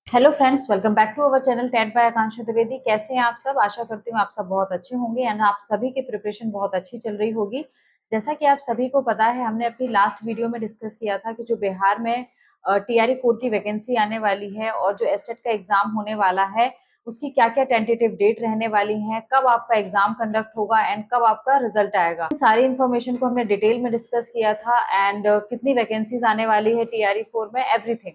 Hello friends, welcome back to our channel TET by Akanksha Dwivedi. कैसे हैं आप सब? आशा करती हूँ आप सब बहुत अच्छे होंगे एंड आप सभी की प्रिपरेशन बहुत अच्छी चल रही होगी। जैसा कि आप सभी को पता है, हमने अपनी लास्ट वीडियो में डिस्कस किया था कि जो बिहार में टीआरई 4 की वैकेंसी आने वाली है और जो एस्टेट का एग्जाम होने वाला है, उसकी क्या क्या टेंटेटिव डेट रहने वाली है, कब आपका एग्जाम कंडक्ट होगा एंड कब आपका रिजल्ट आएगा, सारी इन्फॉर्मेशन को हमने डिटेल में डिस्कस किया था। एंड कितनी वैकेंसीज आने वाली है टीआरई 4 में, everything.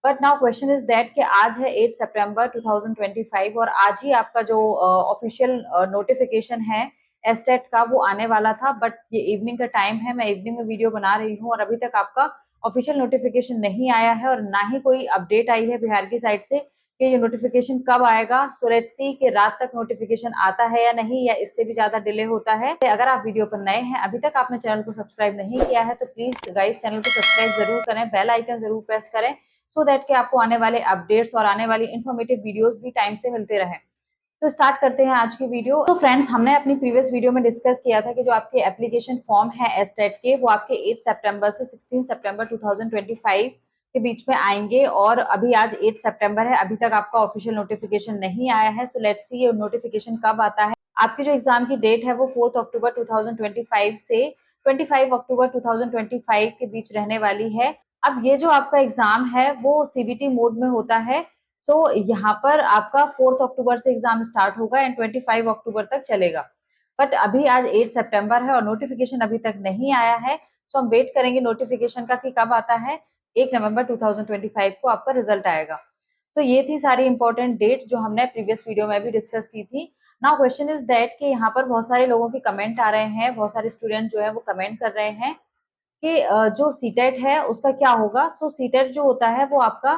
But now question is that कि आज है 8 सितंबर 2025 और आज ही आपका जो ऑफिशियल नोटिफिकेशन है एस्टेट का वो आने वाला था। बट ये इवनिंग का टाइम है, मैं इवनिंग में वीडियो बना रही हूँ और अभी तक आपका ऑफिशियल नोटिफिकेशन नहीं आया है और ना ही कोई अपडेट आई है बिहार की साइड से कि ये नोटिफिकेशन कब आएगा। सो लेट्स सी कि रात तक नोटिफिकेशन आता है या नहीं, या इससे भी ज्यादा डिले होता है। अगर आप वीडियो पर नए हैं, अभी तक आपने चैनल को सब्सक्राइब नहीं किया है, तो प्लीज गाइस चैनल को सब्सक्राइब जरूर करें, बेल आइकन जरूर प्रेस करें सो दैट कि आपको आने वाले अपडेट्स और आने वाली इन्फॉर्मेटिव वीडियोस भी टाइम से मिलते रहे। तो स्टार्ट करते हैं आज की वीडियो। तो फ्रेंड्स, हमने अपनी प्रीवियस वीडियो में डिस्कस किया था कि जो आपके एप्लीकेशन फॉर्म है एस्टेट के, वो आपके 8 सितंबर से 16 सितंबर 2025 के बीच में आएंगे और अभी आज 8 सितंबर है, अभी तक आपका ऑफिशियल नोटिफिकेशन नहीं आया है। सो लेट्स सी ये नोटिफिकेशन कब आता है। आपकी जो एग्जाम की डेट है वो 4 अक्टूबर 2025 से 25 अक्टूबर 2025 के बीच रहने वाली है। अब ये जो आपका एग्जाम है वो सीबीटी मोड में होता है। सो यहाँ पर आपका 4 अक्टूबर से एग्जाम स्टार्ट होगा एंड 25 अक्टूबर तक चलेगा। बट अभी आज 8 सितंबर है और नोटिफिकेशन अभी तक नहीं आया है। सो हम वेट करेंगे नोटिफिकेशन का कि कब आता है। 1 नवंबर 2025 को आपका रिजल्ट आएगा। सो ये थी सारी इंपॉर्टेंट डेट जो हमने प्रीवियस वीडियो में भी डिस्कस की थी। नाउ क्वेश्चन इज दैट कि यहाँ पर बहुत सारे लोगों के कमेंट आ रहे हैं, बहुत सारे स्टूडेंट जो है वो कमेंट कर रहे हैं कि जो सीटेट है उसका क्या होगा। सो सीटेट जो होता है वो आपका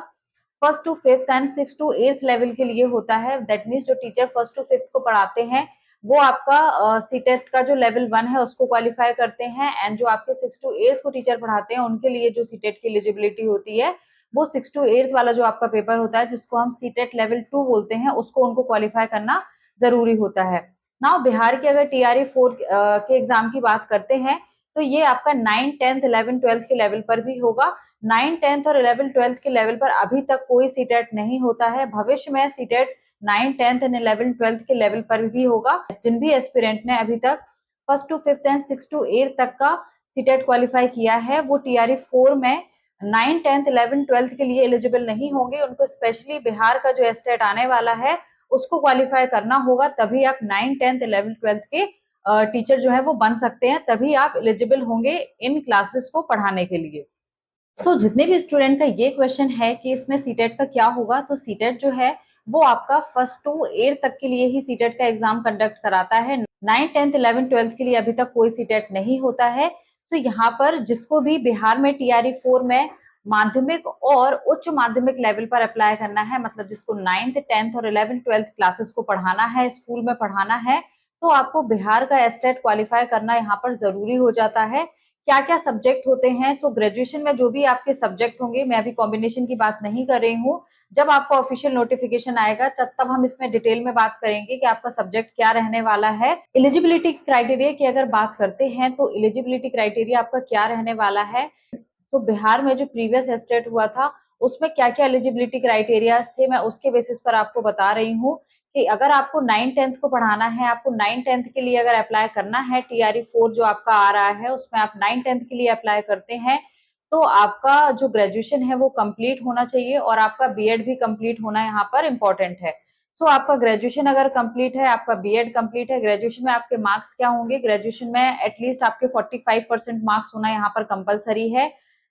first to fifth and six to eighth level के लिए होता है। दैट मीन्स जो टीचर फर्स्ट टू फिफ्थ को पढ़ाते हैं वो आपका सीटेट का जो लेवल 1 है उसको क्वालिफाई करते हैं एंड जो आपके सिक्स टू एट्थ को टीचर पढ़ाते हैं उनके लिए जो सीटेट की एलिजिबिलिटी होती है वो सिक्स टू एट्थ वाला जो आपका पेपर होता है जिसको हम सीटेट लेवल 2 बोलते हैं, उसको उनको क्वालिफाई करना जरूरी होता है। नाउ बिहार के अगर टीआरई 4 के एग्जाम की बात करते हैं तो ये आपका 9, 10th, 11, 12 के लेवल पर भी होगा। 9, 10th और 11, 12 के लेवल पर अभी तक कोई सीटेट नहीं होता है। भविष्य में सीटेट 9, 10th एंड 11, 12 के लेवल पर भी होगा। जिन भी एस्पिरेंट ने अभी तक first to fifth and six to eight तक का सीटेट क्वालिफाई किया है वो टीआरई 4 में 9, 10th, 11, 12 के लिए एलिजिबल नहीं होंगे। उनको स्पेशली बिहार का जो एस्टेट आने वाला है उसको क्वालिफाई करना होगा, तभी आप 9, 10th, 11, 12 के टीचर जो है वो बन सकते हैं, तभी आप एलिजिबल होंगे इन क्लासेस को पढ़ाने के लिए। जितने भी स्टूडेंट का ये क्वेश्चन है कि इसमें सीटेट का क्या होगा, तो सीटेट जो है वो आपका फर्स्ट टू एट तक के लिए ही सीटेट का एग्जाम कंडक्ट कराता है। 9, 10th, 11, 12 के लिए अभी तक कोई सीटेट नहीं होता है। यहाँ पर जिसको भी बिहार में टीआरई 4 में माध्यमिक और उच्च माध्यमिक लेवल पर अप्लाई करना है, मतलब जिसको 9th, 10th और 11th, 12th क्लासेस को पढ़ाना है, स्कूल में पढ़ाना है, तो आपको बिहार का एस्टेट क्वालिफाई करना यहाँ पर जरूरी हो जाता है। क्या क्या सब्जेक्ट होते हैं? ग्रेजुएशन में जो भी आपके सब्जेक्ट होंगे, मैं अभी कॉम्बिनेशन की बात नहीं कर रही हूँ, जब आपका ऑफिशियल नोटिफिकेशन आएगा तब हम इसमें डिटेल में बात करेंगे कि आपका सब्जेक्ट क्या रहने वाला है। एलिजिबिलिटी क्राइटेरिया की अगर बात करते हैं तो एलिजिबिलिटी क्राइटेरिया आपका क्या रहने वाला है। बिहार में जो प्रीवियस एस्टेट हुआ था उसमें क्या क्या एलिजिबिलिटी क्राइटेरिया थे, मैं उसके बेसिस पर आपको बता रही हूँ कि अगर आपको 9, 10th को पढ़ाना है, आपको 9, 10th के लिए अगर अप्लाई करना है, टीआरई 4 जो आपका आ रहा है उसमें आप 9, 10th के लिए अप्लाई करते हैं, तो आपका जो ग्रेजुएशन है वो कंप्लीट होना चाहिए और आपका बीएड भी कंप्लीट होना यहाँ पर इम्पोर्टेंट है। आपका ग्रेजुएशन अगर कंप्लीट है, आपका बीएड कंप्लीट है, ग्रेजुएशन में आपके मार्क्स क्या होंगे? ग्रेजुएशन में एटलीस्ट आपके 45% मार्क्स होना यहाँ पर कंपलसरी है।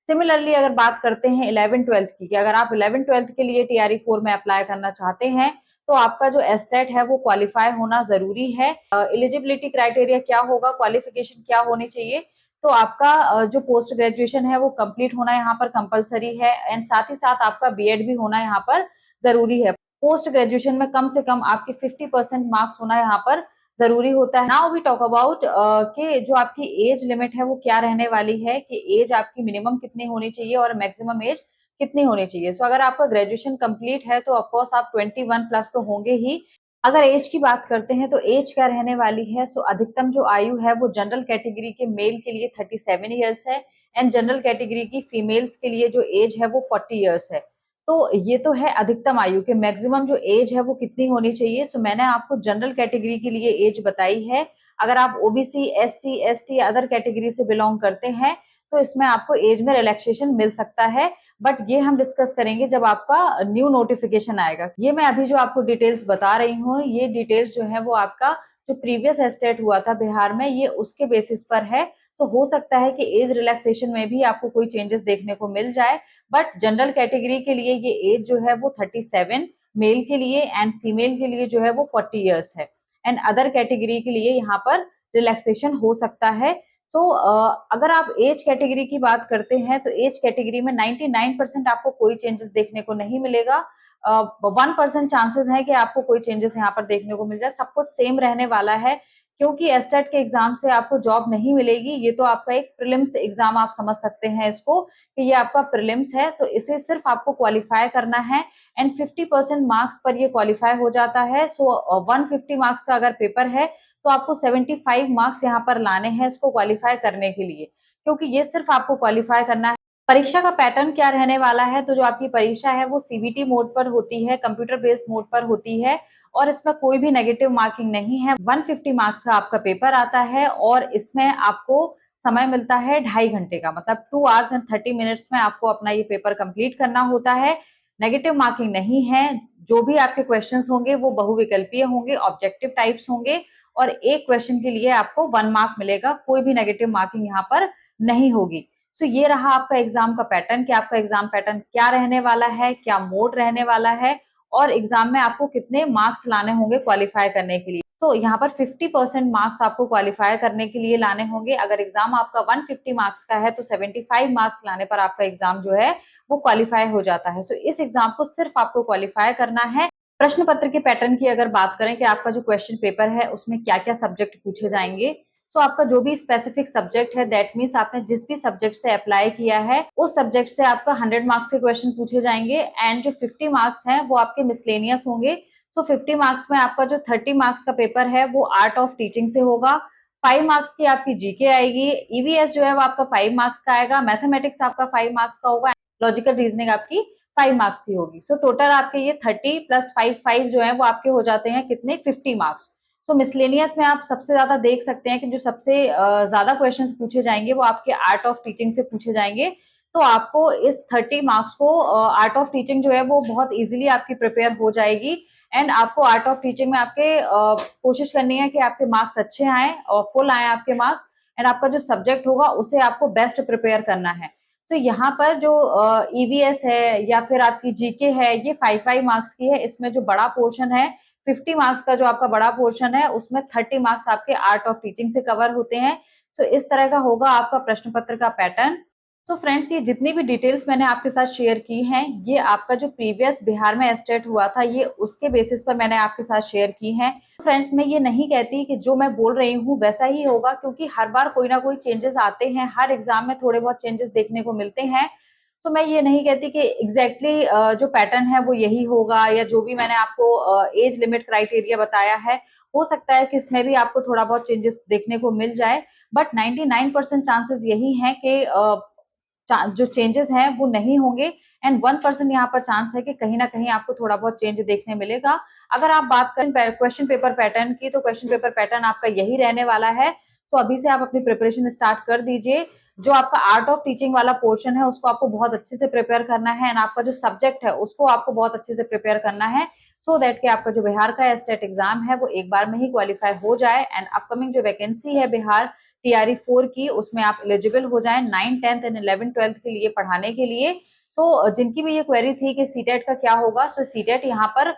सिमिलरली अगर बात करते हैं 11, 12 की, कि अगर आप 11, 12 के लिए टीआरई 4 में अप्लाई करना चाहते हैं तो आपका जो एस्टेट है वो क्वालिफाई होना जरूरी है। एलिजिबिलिटी क्राइटेरिया क्या होगा, क्वालिफिकेशन क्या होनी चाहिए? तो आपका जो पोस्ट ग्रेजुएशन है वो कंप्लीट होना यहाँ पर कंपलसरी है एंड साथ ही साथ आपका बीएड भी होना यहाँ पर जरूरी है। पोस्ट ग्रेजुएशन में कम से कम आपके 50% मार्क्स होना यहाँ पर जरूरी होता है। नाउ वी टॉक अबाउट कि जो आपकी एज लिमिट है वो क्या रहने वाली है, कि एज आपकी मिनिमम कितनी होनी चाहिए और मैक्सिमम एज कितनी होनी चाहिए। अगर आपका ग्रेजुएशन कंप्लीट है तो ऑफकोर्स आप 21 प्लस तो होंगे ही। अगर एज की बात करते हैं तो एज क्या रहने वाली है? अधिकतम जो आयु है वो जनरल कैटेगरी के मेल के लिए 37 ईयर्स है एंड जनरल कैटेगरी की फीमेल्स के लिए जो एज है वो 40 ईयर्स है। तो ये तो है अधिकतम आयु के मैक्सिमम जो एज है वो कितनी होनी चाहिए। सो मैंने आपको जनरल कैटेगरी के लिए एज बताई है। अगर आप OBC, SC, ST other category से बिलोंग करते हैं तो इसमें आपको एज में रिलैक्सेशन मिल सकता है, बट ये हम डिस्कस करेंगे जब आपका न्यू नोटिफिकेशन आएगा। ये मैं अभी जो आपको डिटेल्स बता रही हूँ, ये डिटेल्स जो है वो आपका जो प्रीवियस एस्टेट हुआ था बिहार में, ये उसके बेसिस पर है। तो हो सकता है कि एज रिलैक्सेशन में भी आपको कोई चेंजेस देखने को मिल जाए, बट जनरल कैटेगरी के लिए ये एज जो है वो 37 मेल के लिए एंड फीमेल के लिए जो है वो 40 इयर्स है, एंड अदर कैटेगरी के लिए यहाँ पर रिलैक्सेशन हो सकता है। अगर आप एज कैटेगरी की बात करते हैं तो एज कैटेगरी में 99% आपको कोई चेंजेस देखने को नहीं मिलेगा। 1% चांसेस है कि आपको कोई चेंजेस यहाँ पर देखने को मिल जाए, सब कुछ सेम रहने वाला है, क्योंकि एस्टेट के एग्जाम से आपको जॉब नहीं मिलेगी। ये तो आपका एक प्रीलिम्स एग्जाम आप समझ सकते हैं इसको, कि ये आपका प्रीलिम्स है, तो इसे सिर्फ आपको क्वालिफाई करना है एंड 50% मार्क्स पर ये क्वालिफाई हो जाता है। 150 मार्क्स का अगर पेपर है तो आपको 75 मार्क्स यहाँ पर लाने हैं इसको क्वालिफाई करने के लिए, क्योंकि ये सिर्फ आपको क्वालिफाई करना है। परीक्षा का पैटर्न क्या रहने वाला है, तो जो आपकी परीक्षा है वो सीबीटी मोड पर होती है, कंप्यूटर बेस्ड मोड पर होती है, और इसमें कोई भी नेगेटिव मार्किंग नहीं है। 150 मार्क्स का आपका पेपर आता है और इसमें आपको समय मिलता है 2.5 घंटे का, मतलब 2 आवर्स एंड 30 मिनट्स में आपको अपना ये पेपर कंप्लीट करना होता है। नेगेटिव मार्किंग नहीं है। जो भी आपके क्वेश्चंस होंगे वो बहुविकल्पीय होंगे, ऑब्जेक्टिव टाइप्स होंगे, और एक क्वेश्चन के लिए आपको 1 मार्क मिलेगा, कोई भी नेगेटिव मार्किंग यहाँ पर नहीं होगी। सो ये रहा आपका एग्जाम का पैटर्न, कि आपका एग्जाम पैटर्न क्या रहने वाला है, क्या मोड रहने वाला है, और एग्जाम में आपको कितने मार्क्स लाने होंगे क्वालिफाई करने के लिए। तो यहाँ पर 50% मार्क्स आपको क्वालिफाई करने के लिए लाने होंगे। अगर एग्जाम आपका 150 मार्क्स का है तो 75 मार्क्स लाने पर आपका एग्जाम जो है वो क्वालिफाई हो जाता है। सो इस एग्जाम को सिर्फ आपको क्वालिफाई करना है। प्रश्न पत्र के पैटर्न की अगर बात करें कि आपका जो क्वेश्चन पेपर है उसमें क्या क्या सब्जेक्ट पूछे जाएंगे, सो आपका जो भी स्पेसिफिक सब्जेक्ट है, दैट मीन्स आपने जिस भी सब्जेक्ट से अप्लाई किया है उस सब्जेक्ट से आपका 100 मार्क्स के क्वेश्चन पूछे जाएंगे, एंड जो 50 मार्क्स हैं वो आपके मिसलेनियस होंगे। सो 50 मार्क्स में आपका जो 30 मार्क्स का पेपर है वो आर्ट ऑफ टीचिंग से होगा, 5 मार्क्स की आपकी जीके आएगी, ईवीएस जो है वो आपका 5 मार्क्स का आएगा, मैथमेटिक्स आपका 5 मार्क्स का होगा, लॉजिकल रीजनिंग आपकी 5 मार्क्स की होगी। सो टोटल आपके ये 30 प्लस 5 जो है वो आपके हो जाते हैं कितने, 50 मार्क्स। सो मिसलेनियस में आप सबसे ज्यादा देख सकते हैं कि जो सबसे ज्यादा क्वेश्चंस पूछे जाएंगे वो आपके आर्ट ऑफ टीचिंग से पूछे जाएंगे। तो आपको इस 30 मार्क्स को आर्ट ऑफ टीचिंग जो है वो बहुत इजीली आपकी प्रिपेयर हो जाएगी, एंड आपको आर्ट ऑफ टीचिंग में आपके कोशिश करनी है कि आपके मार्क्स अच्छे आए और फुल आए आपके मार्क्स, एंड आपका जो सब्जेक्ट होगा उसे आपको बेस्ट प्रिपेयर करना है। तो यहाँ पर जो ईवीएस है या फिर आपकी जीके है ये 5 मार्क्स की है। इसमें जो बड़ा पोर्शन है 50 मार्क्स का, जो आपका बड़ा पोर्शन है उसमें 30 मार्क्स आपके आर्ट ऑफ टीचिंग से कवर होते हैं। सो इस तरह का होगा आपका प्रश्न पत्र का पैटर्न। सो फ्रेंड्स, ये जितनी भी डिटेल्स मैंने आपके साथ शेयर की हैं ये आपका जो प्रीवियस बिहार में एस्टेट हुआ था ये उसके बेसिस पर मैंने आपके साथ शेयर की हैं। फ्रेंड्स, मैं ये नहीं कहती कि जो मैं बोल रही हूँ वैसा ही होगा, क्योंकि हर बार कोई ना कोई चेंजेस आते हैं, हर एग्जाम में थोड़े बहुत चेंजेस देखने को मिलते हैं। तो मैं ये नहीं कहती कि एग्जैक्टली जो पैटर्न है वो यही होगा, या जो भी मैंने आपको एज लिमिट क्राइटेरिया बताया है हो सकता है कि इसमें भी आपको थोड़ा बहुत चेंजेस देखने को मिल जाए, बट 99% चांसेस यही हैं कि जो चेंजेस हैं वो नहीं होंगे, एंड 1% यहाँ पर चांस है कि कहीं ना कहीं आपको थोड़ा बहुत चेंज देखने मिलेगा। अगर आप बात करें क्वेश्चन पेपर पैटर्न की, तो क्वेश्चन पेपर पैटर्न आपका यही रहने वाला है। सो अभी से आप अपनी प्रिपरेशन स्टार्ट कर दीजिए। जो आपका आर्ट ऑफ टीचिंग वाला पोर्शन है उसको आपको बहुत अच्छे से प्रिपेयर करना है, एंड आपका जो सब्जेक्ट है उसको आपको बहुत अच्छे से प्रिपेयर करना है, सो दैट कि आपका जो बिहार का स्टेट एग्जाम है वो एक बार में ही क्वालिफाई हो जाए, एंड अपकमिंग जो वैकेंसी है बिहार टीआरई 4 की उसमें आप एलिजिबल हो जाएं 9, 10th एंड 11, 12th के लिए पढ़ाने के लिए। जिनकी भी ये क्वेरी थी कि सीटेट का क्या होगा, सीटेट यहाँ पर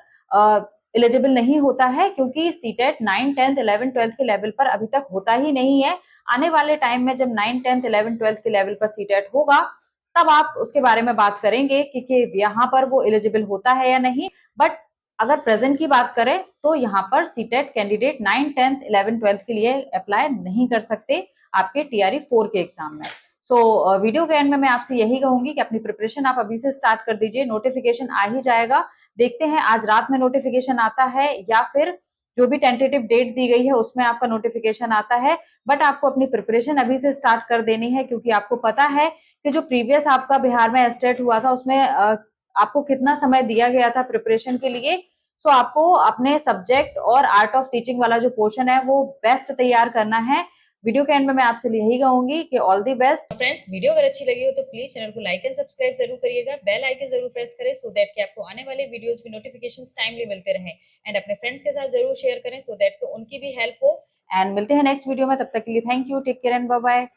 एलिजिबल नहीं होता है, क्योंकि सीटेट 9, 10th, 11, 12th के लेवल पर अभी तक होता ही नहीं है। आने वाले टाइम में जब 9, 10th, 11, 12th के लेवल पर सीटेट होगा तब आप उसके बारे में बात करेंगे कि यहाँ पर वो एलिजिबल होता है या नहीं। बट अगर प्रेजेंट की बात करें तो यहाँ पर सीटेट कैंडिडेट 9, 10th, 11, 12th के लिए अप्लाई नहीं कर सकते आपके टीआरई 4 के एग्जाम में। वीडियो के एंड में मैं आपसे यही कहूंगी कि अपनी प्रिपरेशन आप अभी से स्टार्ट कर दीजिए, नोटिफिकेशन आ ही जाएगा। देखते हैं आज रात में नोटिफिकेशन आता है या फिर जो भी टेंटेटिव डेट दी गई है उसमें आपका नोटिफिकेशन आता है, बट आपको अपनी प्रिपरेशन अभी से स्टार्ट कर देनी है, क्योंकि आपको पता है कि जो प्रीवियस आपका बिहार में एस्टेट हुआ था उसमें आपको कितना समय दिया गया था प्रिपरेशन के लिए। सो आपको अपने सब्जेक्ट और आर्ट ऑफ टीचिंग वाला जो पोर्शन है वो बेस्ट तैयार करना है। वीडियो के एंड में मैं आपसे यही कहूंगी कि all the best. Friends, video अगर अच्छी लगी हो तो प्लीज चैनल को लाइक एंड सब्सक्राइब जरूर करिएगा, बेल आइकन जरूर प्रेस करें सो दैट कि आपको आने वाले वीडियोस की नोटिफिकेशंस टाइमली मिलते रहें। एंड अपने फ्रेंड्स के साथ जरूर शेयर करें सो दैट कि उनकी भी हेल्प हो। एंड मिलते हैं नेक्स्ट वीडियो में, तब तक के लिए thank you, take care and bye bye.